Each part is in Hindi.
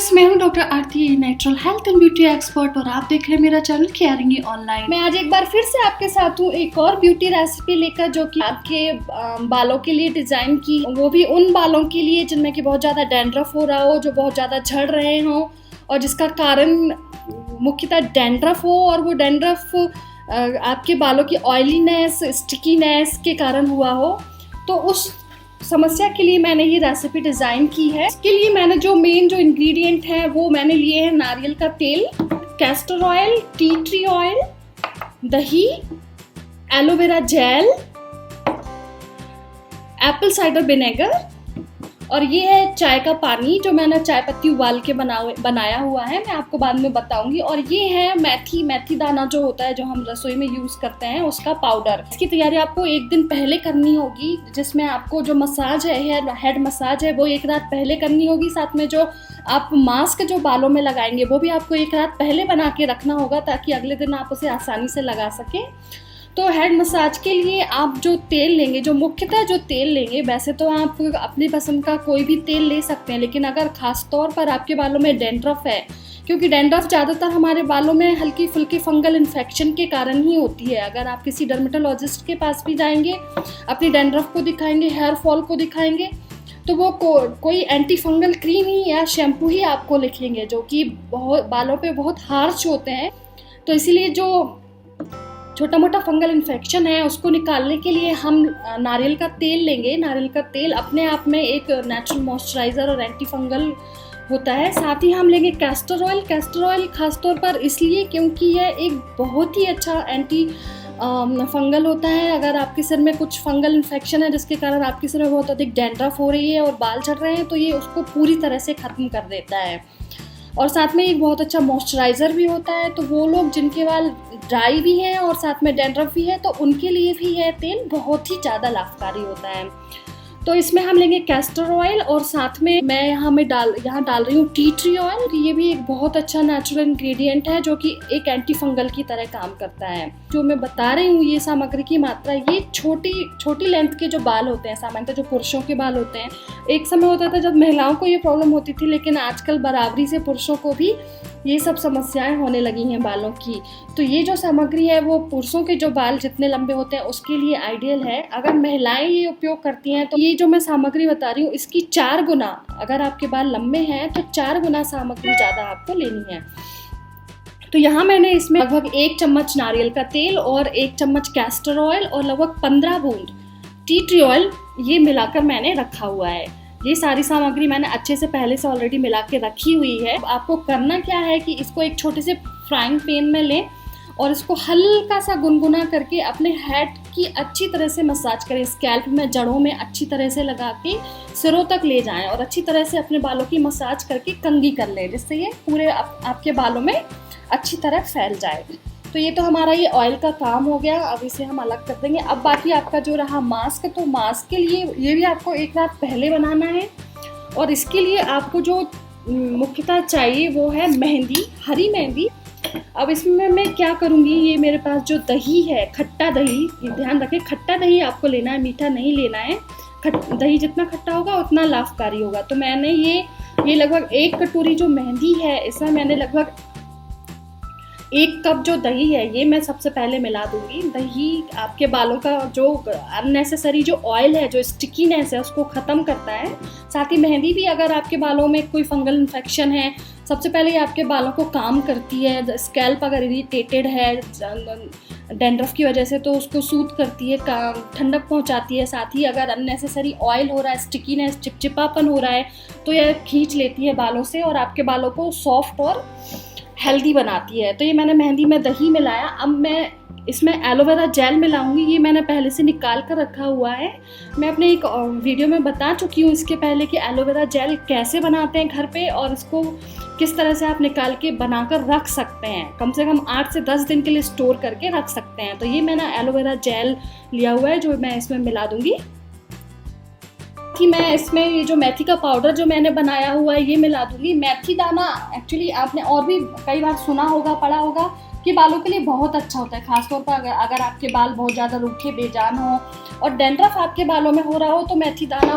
फ्रेंड्स, मैं हूं doctor Aarti, natural health and beauty expert और आप देख रहे हैं मेरा चैनल केयरिंग ऑनलाइन। मैं आज एक बार फिर से आपके साथ हूं एक और ब्यूटी रेसिपी लेकर, जो कि आपके बालों के लिए डिजाइन की, वो भी उन बालों के लिए जिनमें कि बहुत ज़्यादा डैंड्रफ हो रहा हो, जो बहुत ज़्यादा झड़ रहे हों और जिसका कारण मुख्यतः डैंड्रफ हो, और वो डैंड्रफ आपके बालों की ऑयलीनेस, स्टिकीनेस के कारण हुआ हो। तो उस समस्या के लिए मैंने ये रेसिपी डिज़ाइन की है। इसके लिए मैंने जो इंग्रेडिएंट हैं वो मैंने लिए हैं नारियल का तेल, castor oil, tea tree oil, दही, aloe vera gel, apple cider vinegar और ये है चाय का पानी जो मैंने चाय पत्ती उबाल के बनाया हुआ है, मैं आपको बाद में बताऊंगी। और ये है मेथी दाना जो होता है, जो हम रसोई में यूज़ करते हैं, उसका पाउडर। इसकी तैयारी आपको एक दिन पहले करनी होगी, जिसमें आपको जो मसाज है, हेड मसाज है, वो एक रात पहले करनी होगी। साथ में जो आप मास्क जो बालों में लगाएंगे वो भी आपको एक रात पहले बना के रखना होगा, ताकि अगले दिन आप उसे आसानी से लगा सकें। तो हेड मसाज के लिए आप जो तेल लेंगे, जो मुख्यतः जो तेल लेंगे, वैसे तो आप अपनी पसंद का कोई भी तेल ले सकते हैं, लेकिन अगर ख़ास तौर पर आपके बालों में डैंड्रफ है, क्योंकि डैंड्रफ ज़्यादातर हमारे बालों में हल्की फुल्की फंगल इन्फेक्शन के कारण ही होती है। अगर आप किसी डर्मेटोलॉजिस्ट के पास भी जाएंगे, अपनी डैंड्रफ को दिखाएंगे, हेयर फॉल को दिखाएंगे, तो वो कोई एंटी फंगल क्रीम ही या शैम्पू ही आपको लिखेंगे, जो कि बहुत बालों पे बहुत हार्श होते हैं। तो इसीलिए जो छोटा मोटा फंगल इन्फेक्शन है उसको निकालने के लिए हम नारियल का तेल लेंगे। नारियल का तेल अपने आप में एक नेचुरल मॉइस्चराइज़र और एंटी फंगल होता है। साथ ही हम लेंगे कैस्टर ऑयल। कैस्टर ऑयल खासतौर पर इसलिए क्योंकि यह एक बहुत ही अच्छा एंटी फंगल होता है। अगर आपके सिर में कुछ फंगल इन्फेक्शन है जिसके कारण आपके सिर में बहुत अधिक डैंड्रफ हो रही है और बाल झड़ रहे हैं, तो ये उसको पूरी तरह से ख़त्म कर देता है। और साथ में एक बहुत अच्छा मॉइस्चराइज़र भी होता है। तो वो लोग जिनके बाल ड्राई भी हैं और साथ में डैंड्रफ भी है, तो उनके लिए भी यह तेल बहुत ही ज़्यादा लाभकारी होता है। तो इसमें हम लेंगे कैस्टर ऑयल और साथ में मैं यहाँ डाल रही हूँ टी ट्री ऑयल। ये भी एक बहुत अच्छा नेचुरल इंग्रेडिएंट है, जो कि एक एंटी फंगल की तरह काम करता है। जो मैं बता रही हूँ ये सामग्री की मात्रा, ये छोटी लेंथ के जो बाल होते हैं, सामान्यतः जो पुरुषों के बाल होते हैं, एक समय होता था जब महिलाओं को ये प्रॉब्लम होती थी, लेकिन आजकल बराबरी से पुरुषों को भी ये सब समस्याएं होने लगी हैं बालों की। तो ये जो सामग्री है वो पुरुषों के जो बाल जितने लंबे होते हैं उसके लिए आइडियल है। अगर महिलाएं ये उपयोग करती हैं तो ये जो मैं सामग्री बता रही हूँ इसकी 4 गुना, अगर आपके बाल लंबे हैं तो 4 गुना सामग्री ज़्यादा आपको लेनी है। तो यहाँ मैंने इसमें लगभग 1 चम्मच नारियल का तेल और 1 चम्मच कैस्टर ऑयल और लगभग 15 बूंद टी ट्री ऑयल ये मिलाकर मैंने रखा हुआ है। ये सारी सामग्री मैंने अच्छे से पहले से ऑलरेडी मिला के रखी हुई है। आपको करना क्या है कि इसको एक छोटे से फ्राइंग पैन में लें और इसको हल्का सा गुनगुना करके अपने हेड की अच्छी तरह से मसाज करें। स्कैल्प में, जड़ों में अच्छी तरह से लगा के सिरों तक ले जाएं और अच्छी तरह से अपने बालों की मसाज करके कंघी कर लें, जिससे ये पूरे आपके बालों में अच्छी तरह फैल जाए। तो ये तो हमारा ये ऑयल का काम हो गया। अब इसे हम अलग कर देंगे। अब बाकी आपका जो रहा मास्क, तो मास्क के लिए ये भी आपको एक रात पहले बनाना है। और इसके लिए आपको जो मुख्यतः चाहिए वो है मेहंदी, हरी मेहंदी। अब इसमें मैं क्या करूँगी, ये मेरे पास जो दही है, खट्टा दही, ये ध्यान रखें खट्टा दही आपको लेना है, मीठा नहीं लेना है। दही जितना खट्टा होगा उतना लाभकारी होगा। तो मैंने ये लगभग 1 कटोरी जो मेहंदी है, इसमें मैंने लगभग 1 कप जो दही है ये मैं सबसे पहले मिला दूंगी। दही आपके बालों का जो अननेसेसरी जो ऑयल है, जो स्टिकीनेस है, उसको ख़त्म करता है। साथ ही मेहंदी भी, अगर आपके बालों में कोई फंगल इन्फेक्शन है, सबसे पहले ये आपके बालों को काम करती है। स्कैल्प अगर इरिटेटेड है डैंड्रफ की वजह से, तो उसको सूद करती है, ठंडक पहुंचाती है। साथ ही अगर अननेसेसरी ऑयल हो रहा है, स्टिकीनेस, चिपचिपापन हो रहा है, तो यह खींच लेती है बालों से और आपके बालों को सॉफ्ट और हेल्दी बनाती है। तो ये मैंने मेहंदी में दही मिलाया। अब मैं इसमें एलोवेरा जेल मिलाऊंगी। ये मैंने पहले से निकाल कर रखा हुआ है। मैं अपने एक वीडियो में बता चुकी हूँ इसके पहले कि एलोवेरा जेल कैसे बनाते हैं घर पे, और इसको किस तरह से आप निकाल के बनाकर रख सकते हैं। कम से कम 8 से 10 दिन के लिए स्टोर करके रख सकते हैं। तो ये मैंने एलोवेरा जेल लिया हुआ है, जो मैं इसमें मिला दूंगी। कि मैं इसमें ये जो मेथी का पाउडर जो मैंने बनाया हुआ है ये मिला दूंगी। मेथी दाना एक्चुअली आपने और भी कई बार सुना होगा, पढ़ा होगा कि बालों के लिए बहुत अच्छा होता है। खासतौर पर अगर आपके बाल बहुत ज़्यादा रूखे बेजान हो और डैंड्रफ आपके बालों में हो रहा हो, तो मेथी दाना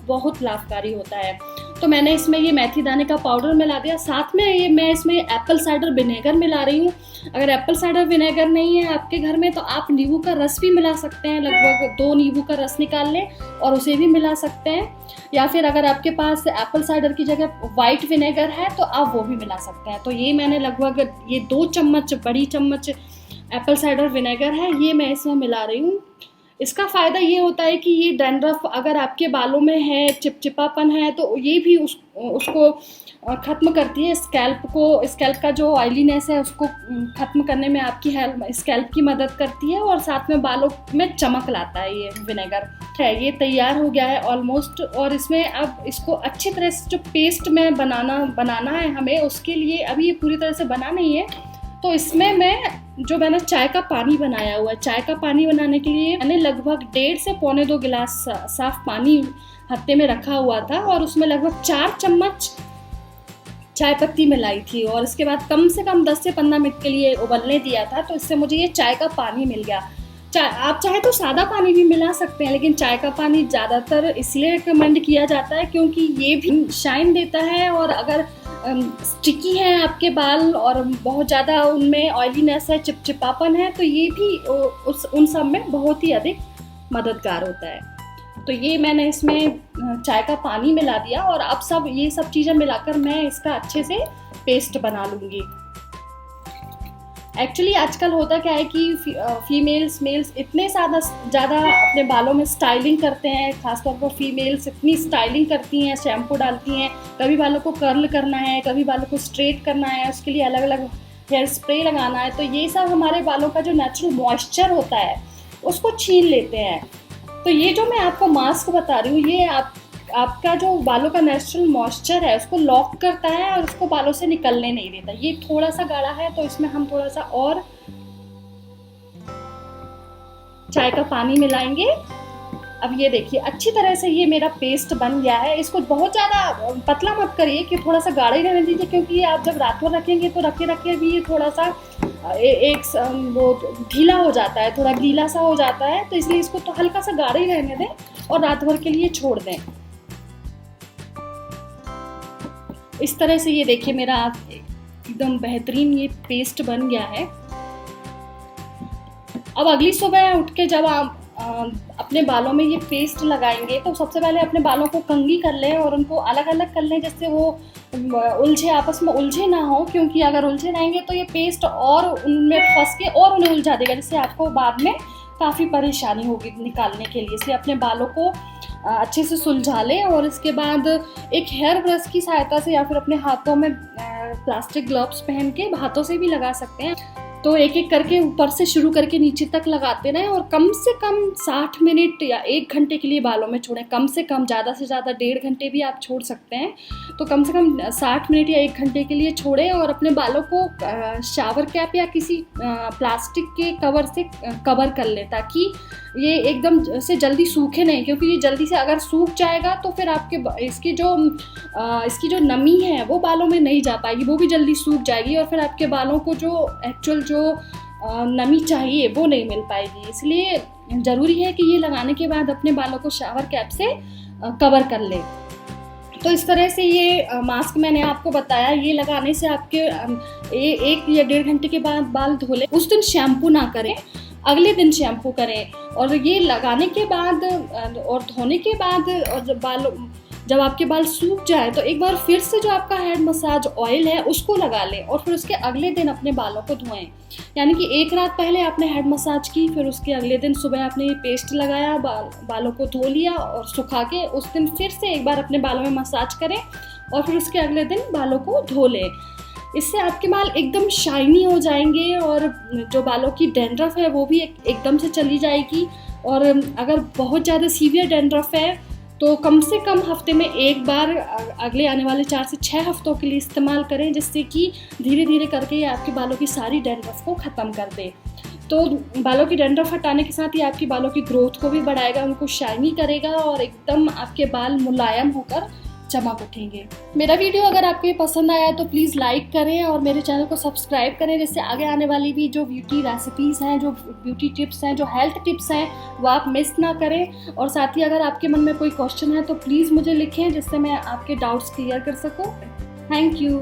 बहुत लाभकारी होता है। तो मैंने इसमें ये मेथी दाने का पाउडर मिला दिया, साथ में मैं इसमें एप्पल साइडर विनेगर मिला रही हूँ। अगर एप्पल साइडर विनेगर नहीं है आपके घर में तो आप नींबू का रस भी मिला सकते हैं, लगभग 2 नींबू का रस निकाल लें और उसे भी मिला सकते हैं। या फिर अगर आपके पास एप्पल साइडर की जगह वाइट विनेगर है तो आप वो भी मिला सकते हैं। तो ये मैंने लगभग ये 2 चम्मच, बड़ी चम्मच एप्पल साइडर विनेगर है, ये मैं इसमें मिला रही हूँ। इसका फ़ायदा ये होता है कि ये डैंड्रफ अगर आपके बालों में है, चिपचिपापन है, तो ये भी उसको ख़त्म करती है। स्कैल्प का जो ऑयलीनेस है उसको ख़त्म करने में आपकी स्कैल्प की मदद करती है और साथ में बालों में चमक लाता है ये विनेगर। ये तैयार हो गया है ऑलमोस्ट। और इसमें अब इसको अच्छी तरह से जो पेस्ट में बनाना है हमें, उसके लिए अभी ये पूरी तरह से बना नहीं है। तो इसमें मैंने चाय का पानी बनाया हुआ है। चाय का पानी बनाने के लिए मैंने लगभग 1.5 से पौने 2 गिलास साफ पानी हत्ते में रखा हुआ था और उसमें लगभग 4 चम्मच चाय पत्ती मिलाई थी और इसके बाद कम से कम 10 से 15 मिनट के लिए उबलने दिया था। तो इससे मुझे ये चाय का पानी मिल गया। आप चाहे तो सादा पानी भी मिला सकते हैं, लेकिन चाय का पानी ज़्यादातर इसलिए रिकमेंड किया जाता है क्योंकि ये भी शाइन देता है और अगर स्टिकी है आपके बाल और बहुत ज़्यादा उनमें ऑयलीनेस है, चिपचिपापन है, तो ये भी उन सब में बहुत ही अधिक मददगार होता है। तो ये मैंने इसमें चाय का पानी मिला दिया और अब ये सब चीज़ें मिलाकर मैं इसका अच्छे से पेस्ट बना लूँगी। एक्चुअली आजकल होता क्या है कि मेल्स इतने ज़्यादा अपने बालों में स्टाइलिंग करते हैं, खासतौर पर फीमेल्स इतनी स्टाइलिंग करती हैं, शैम्पू डालती हैं, कभी बालों को कर्ल करना है, कभी बालों को स्ट्रेट करना है, उसके लिए अलग अलग हेयर स्प्रे लगाना है। तो ये सब हमारे बालों का जो नेचुरल मॉइस्चर होता है उसको छीन लेते हैं। तो ये जो मैं आपको मास्क बता रही हूँ, ये आपका जो बालों का नेचुरल मॉइस्चर है उसको लॉक करता है और उसको बालों से निकलने नहीं देता। ये थोड़ा सा गाढ़ा है तो इसमें हम थोड़ा सा और चाय का पानी मिलाएंगे। अब ये देखिए अच्छी तरह से ये मेरा पेस्ट बन गया है। इसको बहुत ज़्यादा पतला मत करिए कि थोड़ा सा गाढ़ा ही रहने दीजिए, क्योंकि आप जब रात भर रखेंगे तो रखे भी ये थोड़ा सा वो ढीला हो जाता है, थोड़ा गीला सा हो जाता है। तो इसलिए इसको तो हल्का सा गाढ़ा ही रहने दें और रात भर के लिए छोड़ दें। इस तरह से ये देखिए मेरा एकदम बेहतरीन ये पेस्ट बन गया है। अब अगली सुबह उठ के जब आप अपने बालों में ये पेस्ट लगाएंगे तो सबसे पहले अपने बालों को कंघी कर लें और उनको अलग अलग कर लें, जिससे वो आपस में उलझे ना हो, क्योंकि अगर उलझे रहेंगे तो ये पेस्ट और उनमें फंस के और उन्हें उलझा देगा, जिससे आपको बाद में काफ़ी परेशानी होगी निकालने के लिए। इसलिए अपने बालों को अच्छे से सुलझा लें और इसके बाद एक हेयर ब्रश की सहायता से या फिर अपने हाथों में प्लास्टिक ग्लव्स पहन के हाथों से भी लगा सकते हैं। तो एक एक करके ऊपर से शुरू करके नीचे तक लगाते रहें और कम से कम 60 मिनट या 1 घंटे के लिए बालों में छोड़ें। कम से कम, ज़्यादा से ज़्यादा 1.5 घंटे भी आप छोड़ सकते हैं। तो कम से कम 60 मिनट या 1 घंटे के लिए छोड़ें और अपने बालों को शावर कैप या किसी प्लास्टिक के कवर से कवर कर लें, ताकि ये एकदम से जल्दी सूखे नहीं, क्योंकि ये जल्दी से अगर सूख जाएगा तो फिर आपके इसकी जो नमी है वो बालों में नहीं जा पाएगी, वो भी जल्दी सूख जाएगी और फिर आपके बालों को जो एक्चुअल जो नमी चाहिए वो नहीं मिल पाएगी। इसलिए ज़रूरी है कि ये लगाने के बाद अपने बालों को शावर कैप से कवर कर लें। तो इस तरह से ये मास्क मैंने आपको बताया, ये लगाने से आपके 1 या 1.5 घंटे के बाद बाल धो लें। उस दिन शैम्पू ना करें, अगले दिन शैम्पू करें। और ये लगाने के बाद और धोने के बाद और जब आपके बाल सूख जाए तो एक बार फिर से जो आपका हेड मसाज ऑयल है उसको लगा लें और फिर उसके अगले दिन अपने बालों को धोएं। यानी कि 1 रात पहले आपने हेड मसाज की, फिर उसके अगले दिन सुबह आपने ये पेस्ट लगाया, बालों को धो लिया और सुखा के उस दिन फिर से एक बार अपने बालों में मसाज करें और फिर उसके अगले दिन बालों को धो लें। इससे आपके बाल एकदम शाइनी हो जाएंगे और जो बालों की डैंड्रफ है वो भी एकदम से चली जाएगी। और अगर बहुत ज़्यादा सीवियर डैंड्रफ है तो कम से कम हफ्ते में 1 बार अगले आने वाले 4 से 6 हफ्तों के लिए इस्तेमाल करें, जिससे कि धीरे धीरे करके ये आपके बालों की सारी डैंड्रफ को ख़त्म कर दे। तो बालों की डैंड्रफ हटाने के साथ ही आपकी बालों की ग्रोथ को भी बढ़ाएगा, उनको शाइनी करेगा और एकदम आपके बाल मुलायम होकर चमक उठेंगे। मेरा वीडियो अगर आपको ये पसंद आया तो प्लीज़ लाइक करें और मेरे चैनल को सब्सक्राइब करें, जिससे आगे आने वाली भी जो ब्यूटी रेसिपीज़ हैं, जो ब्यूटी टिप्स हैं, जो हेल्थ टिप्स हैं, वो आप मिस ना करें। और साथ ही अगर आपके मन में कोई क्वेश्चन है तो प्लीज़ मुझे लिखें, जिससे मैं आपके डाउट्स क्लियर कर सकूँ। Thank you.